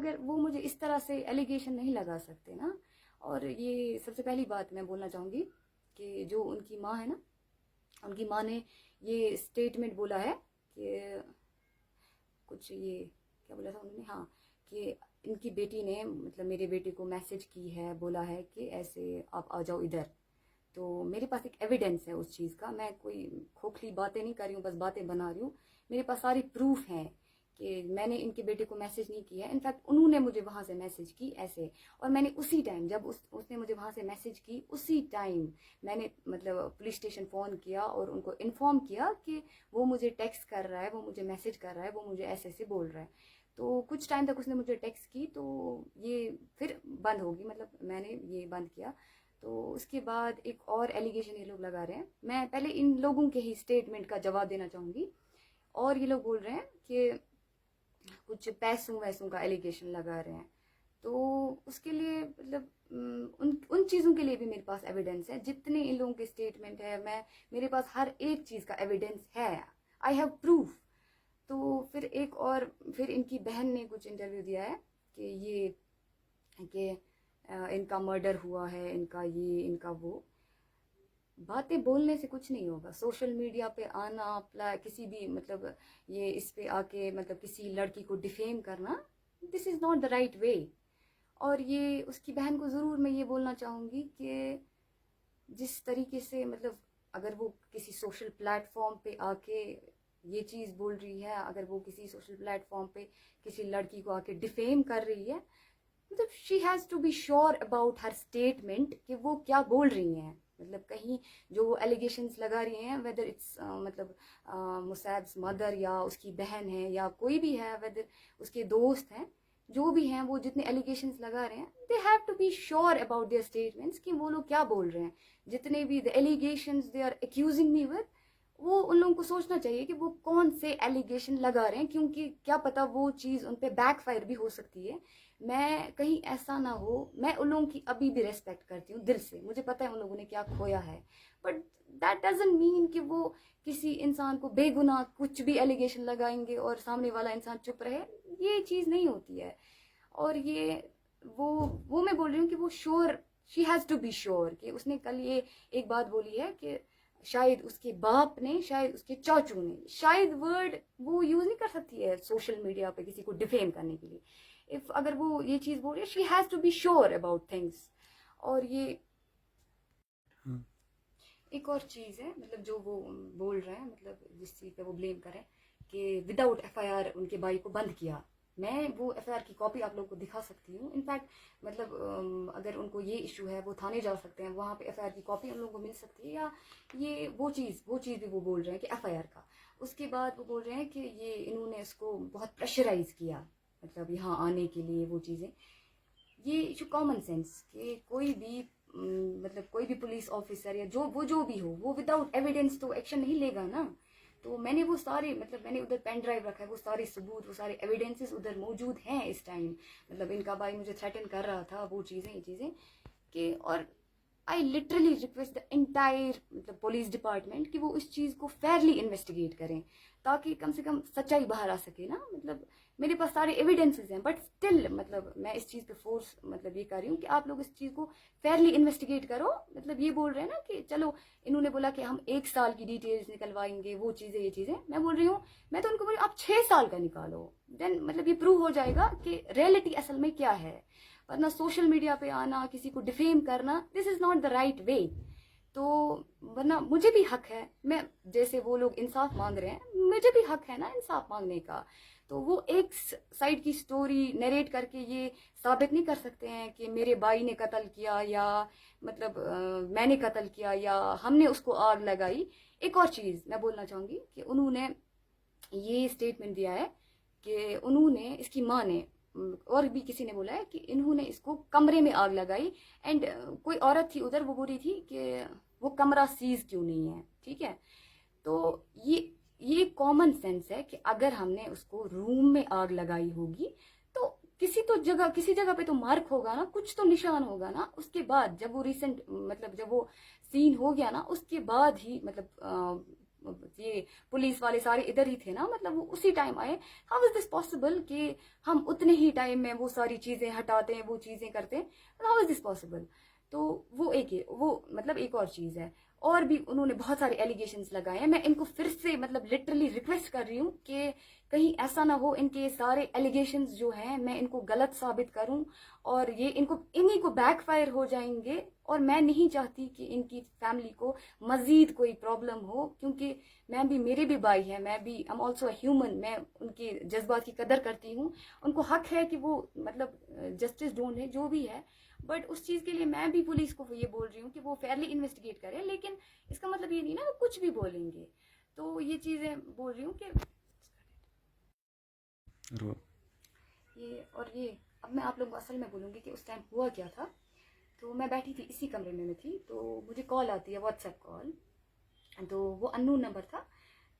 मगर वो मुझे इस तरह से एलिगेशन नहीं लगा सकते ना। और ये सबसे पहली बात मैं बोलना चाहूँगी कि जो उनकी माँ है ना, उनकी माँ ने ये स्टेटमेंट बोला है कि कुछ ये क्या बोला था उन्होंने, हाँ, कि इनकी बेटी ने मतलब मेरे बेटे को मैसेज की है, बोला है कि ऐसे आप आ जाओ इधर। तो मेरे पास एक एविडेंस है उस चीज़ का, मैं कोई खोखली बातें नहीं कर रही हूँ, बस बातें बना रही हूँ। मेरे पास सारी प्रूफ हैं कि मैंने इनके बेटे को मैसेज नहीं किया है। इनफैक्ट उन्होंने मुझे वहाँ से मैसेज की ऐसे, और मैंने उसी टाइम जब उसने मुझे वहाँ से मैसेज की, उसी टाइम मैंने मतलब पुलिस स्टेशन फ़ोन किया और उनको इन्फॉर्म किया कि वो मुझे टेक्स्ट कर रहा है, वो मुझे मैसेज कर रहा है, वो मुझे ऐसे ऐसे बोल रहा है। तो कुछ टाइम तक उसने मुझे टेक्स्ट की, तो ये फिर बंद होगी, मतलब मैंने ये बंद किया। तो उसके बाद एक और एलिगेशन ये लोग लगा रहे हैं, मैं पहले इन लोगों के ही स्टेटमेंट का जवाब देना चाहूँगी। और ये लोग बोल रहे हैं कि कुछ पैसों वैसों का एलिगेशन लगा रहे हैं। तो उसके लिए मतलब उन उन चीज़ों के लिए भी मेरे पास एविडेंस है, जितने इन लोगों के स्टेटमेंट है, मेरे पास हर एक चीज़ का एविडेंस है, आई हैव प्रूफ। तो फिर इनकी बहन ने कुछ इंटरव्यू दिया है कि ये कि इनका मर्डर हुआ है, इनका ये इनका वो। बातें बोलने से कुछ नहीं होगा। सोशल मीडिया पे आना, अपना किसी भी मतलब ये इस पे आके मतलब किसी लड़की को डिफेम करना, this is not the right way. और ये उसकी बहन को ज़रूर मैं ये बोलना चाहूँगी कि जिस तरीके से मतलब अगर वो किसी सोशल प्लेटफॉर्म पे आके ये चीज़ बोल रही है, अगर वो किसी सोशल प्लेटफॉर्म पे किसी लड़की को आके डिफेम कर रही है, मतलब she has to be sure about हर स्टेटमेंट कि वो क्या बोल रही हैं। मतलब कहीं जो वो एलिगेशंस लगा रही हैं, वेदर इट्स मतलब मुसैब्स मदर या उसकी बहन है या कोई भी है, वेदर उसके दोस्त हैं, जो भी हैं, वो जितने एलिगेशंस लगा रहे हैं, they have to be sure about their statements कि वो लोग क्या बोल रहे हैं। जितने भी the allegations they are accusing me with, वो उन लोगों को सोचना चाहिए कि वो कौन से एलिगेशन लगा रहे हैं, क्योंकि क्या पता वो चीज़ उन पर बैकफायर भी हो सकती है। मैं कहीं ऐसा ना हो, मैं उन लोगों की अभी भी रेस्पेक्ट करती हूँ दिल से, मुझे पता है उन लोगों ने क्या खोया है, बट दैट डजंट मीन कि वो किसी इंसान को बेगुनाह कुछ भी एलिगेशन लगाएंगे और सामने वाला इंसान चुप रहे। ये चीज़ नहीं होती है। और ये वो मैं बोल रही हूँ कि वो sure, she has to be sure कि उसने कल ये एक बात बोली है कि शायद उसके बाप ने, शायद उसके चाचू ने, शायद वर्ड वो यूज़ नहीं कर सकती है सोशल मीडिया पे किसी को डिफेम करने के लिए। इफ अगर वो ये चीज़ बोल रही है, she has to be sure about things. और ये एक और चीज़ है, मतलब जो वो बोल रहे हैं, मतलब जिस चीज़ पे वो ब्लेम करें कि विदाउट एफआईआर उनके भाई को बंद किया, मैं वो एफआईआर की कॉपी आप लोगों को दिखा सकती हूँ। इनफैक्ट मतलब अगर उनको ये इशू है, वो थाने जा सकते हैं, वहाँ पे एफआईआर की कॉपी उन लोगों को मिल सकती है। या ये वो चीज़ भी वो बोल रहे हैं कि एफआईआर का। उसके बाद वो बोल रहे हैं कि ये इन्होंने इसको बहुत प्रेशराइज किया, मतलब यहाँ आने के लिए, वो चीज़ें। ये जो कॉमन सेंस कि कोई भी मतलब कोई भी पुलिस ऑफिसर या जो भी हो, वो विदाउट एविडेंस तो एक्शन नहीं लेगा ना। तो मैंने वो सारे मतलब मैंने उधर पेन ड्राइव रखा है, वो सारे सबूत, वो सारे एविडेंसेस उधर मौजूद हैं इस टाइम। मतलब इनका भाई मुझे थ्रेटन कर रहा था, वो चीज़ें, ये चीज़ें कि, और I literally request the entire मतलब पुलिस डिपार्टमेंट कि वो इस चीज़ को फेयरली इन्वेस्टिगेट करें, ताकि कम से कम सच्चाई बाहर आ सके ना। मतलब मेरे पास सारे एविडेंसेस हैं, बट स्टिल मतलब मैं इस चीज़ पे फोर्स मतलब ये कर रही हूँ कि आप लोग इस चीज़ को फेयरली इन्वेस्टिगेट करो। मतलब ये बोल रहे हैं ना कि चलो, इन्होंने बोला कि हम 1 साल की डिटेल्स निकलवाएंगे, वो चीज़ें, ये चीज़ें। मैं बोल रही हूँ, मैं तो उनको बोल रही हूँ आप 6 साल का निकालो, देन मतलब ये प्रूव हो जाएगा कि रियलिटी असल में क्या है। वरना सोशल मीडिया पे आना, किसी को डिफेम करना, this is not the right way. तो वरना मुझे भी हक है, मैं जैसे वो लोग इंसाफ मांग रहे हैं, मुझे भी हक है ना इंसाफ मांगने का। तो वो एक साइड की स्टोरी नरेट करके ये साबित नहीं कर सकते हैं कि मेरे भाई ने कत्ल किया, या मतलब मैंने कत्ल किया, या हमने उसको आग लगाई। एक और चीज़ मैं बोलना चाहूँगी कि उन्होंने ये स्टेटमेंट दिया है कि उन्होंने, इसकी माँ ने और भी किसी ने बोला है कि इन्होंने इसको कमरे में आग लगाई। एंड कोई औरत थी उधर, वो बोल रही थी कि वो कमरा सीज क्यों नहीं है, ठीक है। तो ये कॉमन सेंस है कि अगर हमने उसको रूम में आग लगाई होगी तो किसी जगह पे तो मार्क होगा ना, कुछ तो निशान होगा ना। उसके बाद जब वो रिसेंट मतलब जब वो सीन हो गया ना, उसके बाद ही मतलब ये पुलिस वाले सारे इधर ही थे ना, मतलब वो उसी टाइम आए। हाउ इज दिस पॉसिबल कि हम उतने ही टाइम में वो सारी चीजें हटाते हैं, वो चीजें करते हैं, हाउ इज दिस पॉसिबल? तो वो वो मतलब एक और चीज है। और भी उन्होंने बहुत सारे एलिगेशंस लगाए हैं। मैं इनको फिर से मतलब लिटरली रिक्वेस्ट कर रही हूँ कि कहीं ऐसा ना हो इनके सारे एलिगेशंस जो हैं मैं इनको गलत साबित करूं और ये इन्हीं को बैकफायर हो जाएंगे। और मैं नहीं चाहती कि इनकी फैमिली को मजीद कोई प्रॉब्लम हो, क्योंकि मेरे भी भाई हैं, मैं भी एम ऑल्सो ह्यूमन। मैं उनके जज्बात की कदर करती हूँ, उनको हक है कि वो मतलब जस्टिस ढूंढे जो भी है। बट उस चीज के लिए मैं भी पुलिस को ये बोल रही हूँ कि वो फेयरली इन्वेस्टिगेट करे, लेकिन इसका मतलब ये नहीं ना वो कुछ भी बोलेंगे। तो ये चीजें बोल रही हूँ कि ये अब मैं आप लोगों को असल में बोलूँगी कि उस टाइम हुआ क्या था। तो मैं बैठी थी, इसी कमरे में मैं थी, तो मुझे कॉल आती है, व्हाट्सएप कॉल। तो वो अननोन नंबर था।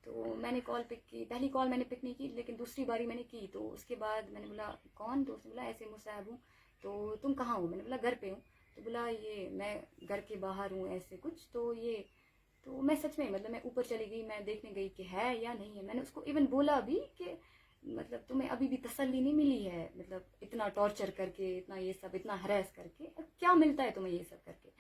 तो मैंने कॉल पिक की, पहली कॉल मैंने पिक नहीं की, लेकिन दूसरी बारी मैंने की। तो उसके बाद मैंने बोला कौन? तो उसने बोला ऐसे मुसाहब हूँ। तो तुम कहाँ हो? मैंने बोला घर पे हूँ। तो बोला ये मैं घर के बाहर हूँ ऐसे कुछ। तो मैं सच में मतलब मैं ऊपर चली गई, मैं देखने गई कि है या नहीं है। मैंने उसको इवन बोला भी कि मतलब तुम्हें अभी भी तसल्ली नहीं मिली है, मतलब इतना टॉर्चर करके, इतना ये सब, इतना हरास करके क्या मिलता है तुम्हें ये सब करके?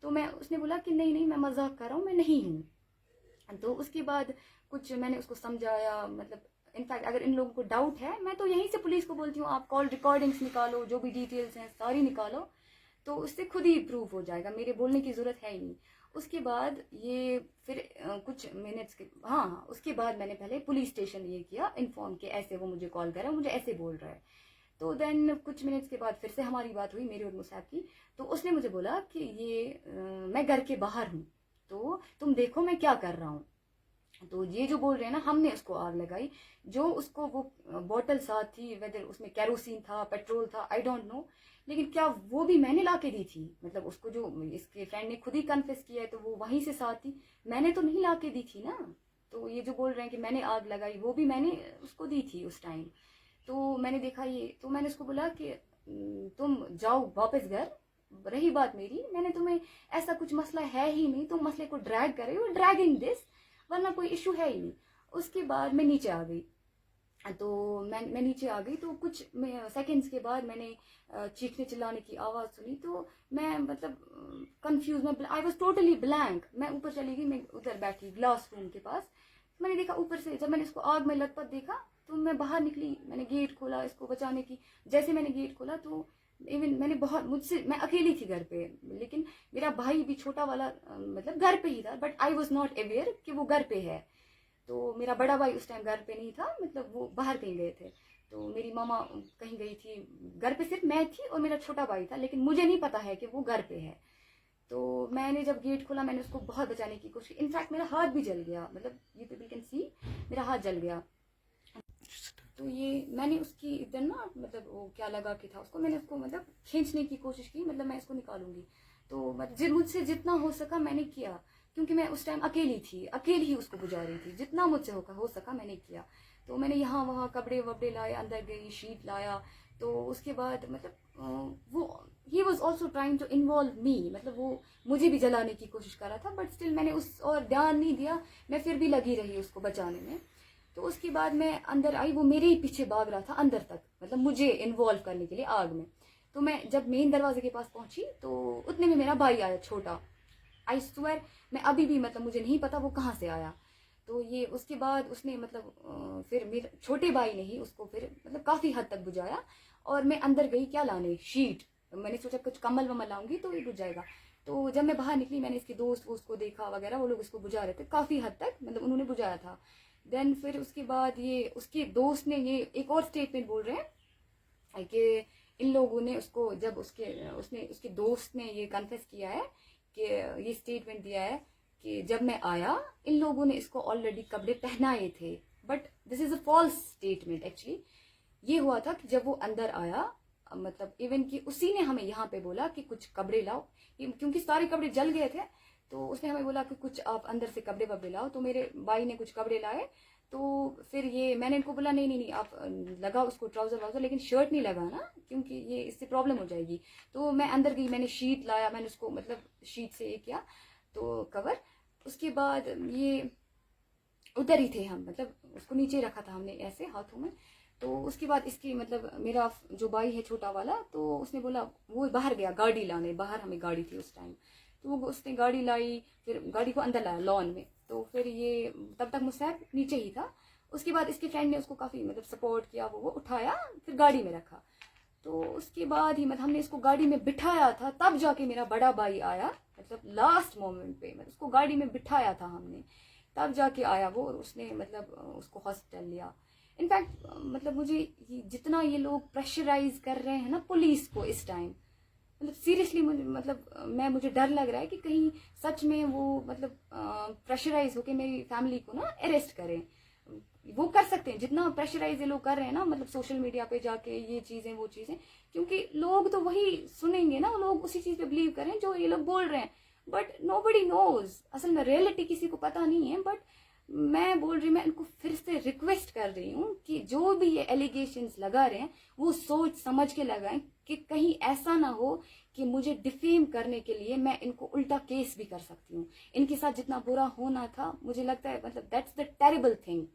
तो उसने बोला कि नहीं नहीं मैं मजाक कर रहा हूँ, मैं नहीं हूँ। तो उसके बाद कुछ मैंने उसको समझाया, मतलब इनफैक्ट अगर इन लोगों को डाउट है, मैं तो यहीं से पुलिस को बोलती हूँ आप कॉल रिकॉर्डिंग्स निकालो, जो भी डिटेल्स हैं सारी निकालो, तो उससे खुद ही प्रूव हो जाएगा, मेरे बोलने की जरूरत है ही नहीं। उसके बाद ये फिर कुछ मिनट्स के हाँ, उसके बाद मैंने पहले पुलिस स्टेशन ये किया इन्फॉर्म कि ऐसे वो मुझे कॉल कर रहा है, मुझे ऐसे बोल रहा है। तो देन कुछ मिनट्स के बाद फिर से हमारी बात हुई मेरी और मुसाब की। तो उसने मुझे बोला कि मैं घर के बाहर हूँ, तो तुम देखो मैं क्या कर रहा हूँ। तो ये जो बोल रहे हैं ना, हमने उसको आग लगाई। जो उसको वो बॉटल साथ थी, वेदर उसमें कैरोसिन था, पेट्रोल था, आई डोंट नो, लेकिन क्या वो भी मैंने ला के दी थी? मतलब उसको जो इसके फ्रेंड ने खुद ही कन्फेस किया है, तो वो वहीं से साथ थी, मैंने तो नहीं ला के दी थी ना। तो ये जो बोल रहे हैं कि मैंने आग लगाई, वो भी मैंने उसको दी थी उस टाइम। तो मैंने देखा ये, तो मैंने उसको बोला कि तुम जाओ वापस घर। रही बात मेरी, मैंने तुम्हें ऐसा कुछ मसला है ही नहीं, तुम मसले को ड्रैग कर रहे हो, ड्रैगिंग दिस, वरना कोई इशू है ही नहीं। उसके बाद मैं नीचे आ गई। तो मैं नीचे आ गई, तो कुछ सेकंड्स के बाद मैंने चीखने चिल्लाने की आवाज़ सुनी। तो मैं मतलब कंफ्यूज, मैं आई वॉज टोटली ब्लैंक। मैं ऊपर चली गई, मैं उधर बैठी ग्लास रूम के पास। मैंने देखा ऊपर से, जब मैंने इसको आग में लथपथ देखा, तो मैं बाहर निकली, मैंने गेट खोला इसको बचाने की। जैसे मैंने गेट खोला तो इवन मैंने बहुत मुझसे मैं अकेली थी घर पे, लेकिन मेरा भाई भी छोटा वाला मतलब घर पे ही था, but I was not aware कि वो घर पे है। तो मेरा बड़ा भाई उस टाइम घर पे नहीं था, मतलब वो बाहर कहीं गए थे। तो मेरी मामा कहीं गई थी, घर पे सिर्फ मैं थी और मेरा छोटा भाई था, लेकिन मुझे नहीं पता है कि वो घर पे है। तो मैंने जब गेट खोला, मैंने उसको बहुत बचाने की कोशिश की। इनफैक्ट मेरा हाथ भी जल गया, मतलब यू पीपल कैन सी मेरा हाथ जल गया। तो ये मैंने उसकी इधर ना, मतलब वो क्या लगा के था उसको, मैंने उसको मतलब खींचने की कोशिश की, मतलब मैं इसको निकालूंगी। तो मतलब मुझसे जितना हो सका मैंने किया, क्योंकि मैं उस टाइम अकेली थी, अकेली ही उसको बुझा रही थी, जितना मुझसे हो सका मैंने किया। तो मैंने यहाँ वहाँ कपड़े वपड़े लाए, अंदर गई, शीट लाया। तो उसके बाद मतलब वो he was also trying to involve me, मतलब वो मुझे भी जलाने की कोशिश कर रहा था, बट स्टिल मैंने उस और ध्यान नहीं दिया, मैं फिर भी लगी रही उसको बचाने में। तो उसके बाद मैं अंदर आई, वो मेरे ही पीछे भाग रहा था अंदर तक, मतलब मुझे इन्वॉल्व करने के लिए आग में। तो मैं जब मेन दरवाजे के पास पहुंची, तो उतने में मेरा भाई आया छोटा। आई स्वेयर, मैं अभी भी मतलब मुझे नहीं पता वो कहाँ से आया। तो ये उसके बाद उसने मतलब फिर मेरे छोटे भाई ने ही उसको फिर मतलब काफी हद तक बुझाया। और मैं अंदर गई क्या लाने, शीट। मैंने सोचा कुछ कम्बल वम्बल लाऊंगी तो ये बुझ जाएगा। तो जब मैं बाहर निकली, मैंने इसके दोस्त वोस्त को देखा वगैरह, वो लोग इसको बुझा रहे थे काफी हद तक, मतलब उन्होंने बुझाया था। देन फिर उसके बाद ये उसके दोस्त ने ये एक और स्टेटमेंट बोल रहे हैं कि इन लोगों ने उसको, जब उसके दोस्त ने ये कन्फेस किया है कि ये स्टेटमेंट दिया है कि जब मैं आया इन लोगों ने इसको ऑलरेडी कपड़े पहनाए थे। But this is a false statement actually. ये हुआ था कि जब वो अंदर आया, मतलब इवन कि उसी ने हमें यहाँ पे बोला कि कुछ कपड़े लाओ, क्योंकि सारे कपड़े जल गए थे। तो उसने हमें बोला कि कुछ आप अंदर से कपड़े वपड़े लाओ। तो मेरे भाई ने कुछ कपड़े लाए। तो फिर ये मैंने इनको बोला नहीं नहीं नहीं, आप लगाओ उसको ट्राउजर वाउजर, लेकिन शर्ट नहीं लगाना, क्योंकि ये इससे प्रॉब्लम हो जाएगी। तो मैं अंदर गई, मैंने शीट लाया, मैंने उसको मतलब शीट से ये किया तो कवर। उसके बाद ये उधर ही थे हम, मतलब उसको नीचे रखा था हमने ऐसे हाथों में। तो उसके बाद इसकी मतलब मेरा जो भाई है छोटा वाला, तो उसने बोला, वो बाहर गया गाड़ी लाने, बाहर हमें गाड़ी थी उस टाइम, तो वो उसने गाड़ी लाई, फिर गाड़ी को अंदर लाया लॉन में। तो फिर ये तब तक मुस्तैब नीचे ही था। उसके बाद इसके फ्रेंड ने उसको काफ़ी मतलब सपोर्ट किया, वो उठाया, फिर गाड़ी में रखा। तो उसके बाद ही मतलब हमने इसको गाड़ी में बिठाया था, तब जाके मेरा बड़ा भाई आया, मतलब लास्ट मोमेंट पे, मतलब उसको गाड़ी में बिठाया था हमने, तब जाके आया वो, और उसने मतलब उसको हॉस्पिटल लिया। इनफैक्ट मतलब मुझे जितना ये लोग प्रेशराइज कर रहे हैं ना पुलिस को इस टाइम, मतलब सीरियसली मुझे मतलब मुझे डर लग रहा है कि कहीं सच में वो मतलब प्रेशराइज होके मेरी फैमिली को ना अरेस्ट करें। वो कर सकते हैं जितना प्रेशराइज ये लोग कर रहे हैं ना, मतलब सोशल मीडिया पे जाके ये चीजें वो चीजें, क्योंकि लोग तो वही सुनेंगे ना, लोग उसी चीज पे बिलीव करें जो ये लोग बोल रहे हैं। बट नोबडी नोज, असल में रियलिटी किसी को पता नहीं है। बट मैं बोल रही, मैं इनको फिर से रिक्वेस्ट कर रही हूँ कि जो भी ये एलिगेशंस लगा रहे हैं वो सोच समझ के लगाएं, कि कहीं ऐसा ना हो कि मुझे डिफेम करने के लिए मैं इनको उल्टा केस भी कर सकती हूँ। इनके साथ जितना बुरा होना था, मुझे लगता है मतलब दैट्स द टेरिबल थिंग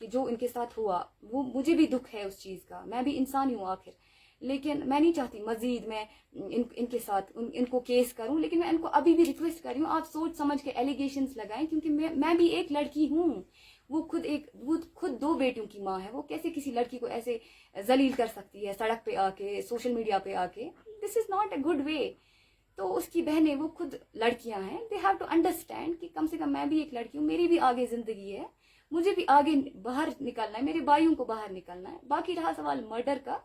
कि जो इनके साथ हुआ, वो मुझे भी दुख है उस चीज़ का, मैं भी इंसान ही हूँ आखिर। लेकिन मैं नहीं चाहती मजीद मैं इनके साथ इनको केस करूं, लेकिन मैं इनको अभी भी रिक्वेस्ट कर रही हूँ, आप सोच समझ के एलिगेशंस लगाएं, क्योंकि मैं भी एक लड़की हूँ। वो खुद दो बेटियों की माँ है, वो कैसे किसी लड़की को ऐसे जलील कर सकती है सड़क पे आके, सोशल मीडिया पे आके? This is not a good way. तो उसकी बहनें वो खुद लड़कियां हैं, दे हैव टू अंडरस्टैंड कि कम से कम मैं भी एक लड़की हूँ, मेरी भी आगे जिंदगी है, मुझे भी आगे बाहर निकलना है, मेरे भाइयों को बाहर निकलना है। बाकी रहा सवाल मर्डर का,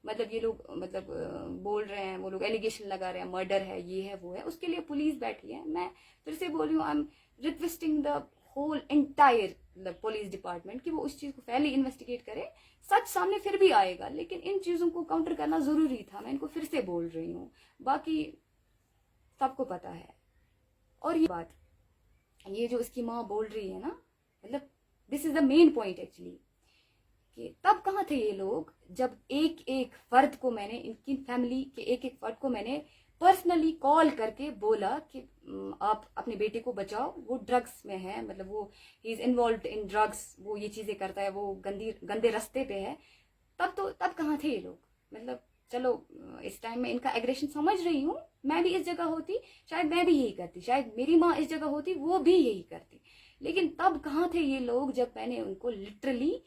मतलब ये लोग मतलब बोल रहे हैं, वो लोग एलिगेशन लगा रहे हैं मर्डर है, ये है वो है, उसके लिए पुलिस बैठी है। मैं फिर से बोल रही हूँ, I am requesting the whole entire police department कि वो उस चीज को पहले इन्वेस्टिगेट करे। सच सामने फिर भी आएगा, लेकिन इन चीजों को काउंटर करना जरूरी था, मैं इनको फिर से बोल रही हूँ। बाकी सबको पता है। और ये बात, ये जो इसकी माँ बोल रही है ना, मतलब this is the main point actually, कि तब कहाँ थे ये लोग जब एक एक फर्द को मैंने, इनकी फैमिली के एक एक फर्द को मैंने पर्सनली कॉल करके बोला कि आप अपने बेटे को बचाओ, वो ड्रग्स में है, मतलब वो he is involve in drugs, वो ये चीजें करता है, वो गंदे रास्ते पे है। तब कहाँ थे ये लोग? मतलब चलो इस टाइम में इनका एग्रेशन समझ रही हूँ, मैं भी इस जगह होती शायद मैं भी यही करती, शायद मेरी माँ इस जगह होती वो भी यही करती। लेकिन तब कहाँ थे ये लोग जब मैंने उनको लिटरली,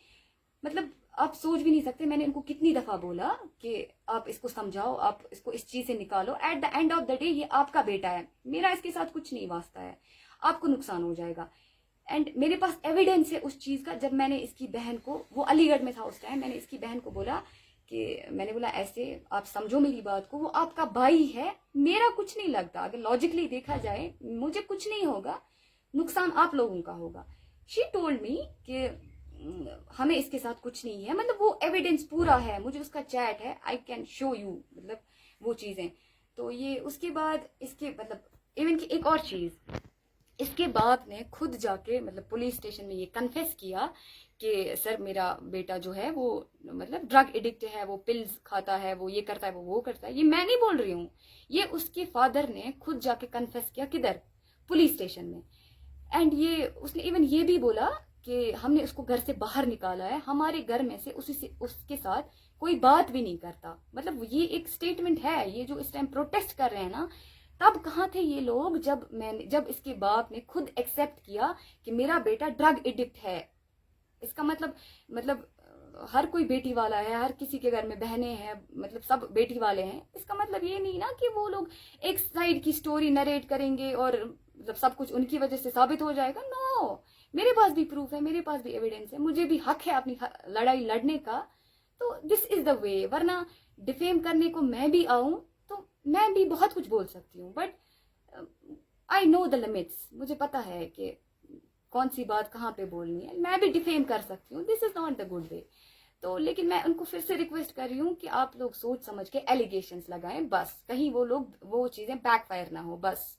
मतलब आप सोच भी नहीं सकते मैंने इनको कितनी दफा बोला कि आप इसको समझाओ, आप इसको इस चीज से निकालो। At the end of the day ये आपका बेटा है, मेरा इसके साथ कुछ नहीं वास्ता है, आपको नुकसान हो जाएगा। एंड मेरे पास एविडेंस है उस चीज का। जब मैंने इसकी बहन को, वो अलीगढ़ में था उस टाइम, मैंने इसकी बहन को बोला कि मैंने बोला ऐसे आप समझो मेरी बात को, वो आपका भाई है, मेरा कुछ नहीं लगता, अगर लॉजिकली देखा जाए मुझे कुछ नहीं होगा, नुकसान आप लोगों का होगा। शी टोल्ड मी कि हमें इसके साथ कुछ नहीं है, मतलब वो एविडेंस पूरा है, मुझे उसका चैट है, आई कैन शो यू, मतलब वो चीजें। तो ये उसके बाद इसके मतलब इवन की एक और चीज, इसके बाप ने खुद जाके मतलब पुलिस स्टेशन में ये कन्फेस किया कि सर मेरा बेटा जो है वो मतलब ड्रग एडिक्ट है, वो पिल्स खाता है, वो ये करता है, वो करता है। ये मैं नहीं बोल रही हूँ, ये उसके फादर ने खुद जाके कन्फेस किया। किधर? पुलिस स्टेशन में। एंड ये उसने इवन ये भी बोला कि हमने उसको घर से बाहर निकाला है, हमारे घर में से उसके साथ कोई बात भी नहीं करता। मतलब ये एक स्टेटमेंट है, ये जो इस टाइम प्रोटेस्ट कर रहे हैं ना, तब कहाँ थे ये लोग जब इसके बाप ने खुद एक्सेप्ट किया कि मेरा बेटा ड्रग एडिक्ट है। इसका मतलब हर कोई बेटी वाला है, हर किसी के घर में बहनें हैं, मतलब सब बेटी वाले हैं। इसका मतलब ये नहीं ना कि वो लोग एक साइड की स्टोरी नरेट करेंगे और मतलब सब कुछ उनकी वजह से साबित हो जाएगा। नो, मेरे पास भी प्रूफ है, मेरे पास भी एविडेंस है, मुझे भी हक है अपनी लड़ाई लड़ने का। तो दिस इज द वे, वरना डिफेम करने को मैं भी आऊं तो मैं भी बहुत कुछ बोल सकती हूँ, but I know the limits, मुझे पता है कि कौन सी बात कहाँ पे बोलनी है, मैं भी डिफेम कर सकती हूँ, this is not the good way. तो लेकिन मैं उनको फिर से रिक्वेस्ट कर रही हूँ कि आप लोग सोच समझ के एलिगेशंस लगाएं, बस कहीं वो चीजें बैकफायर ना हो, बस।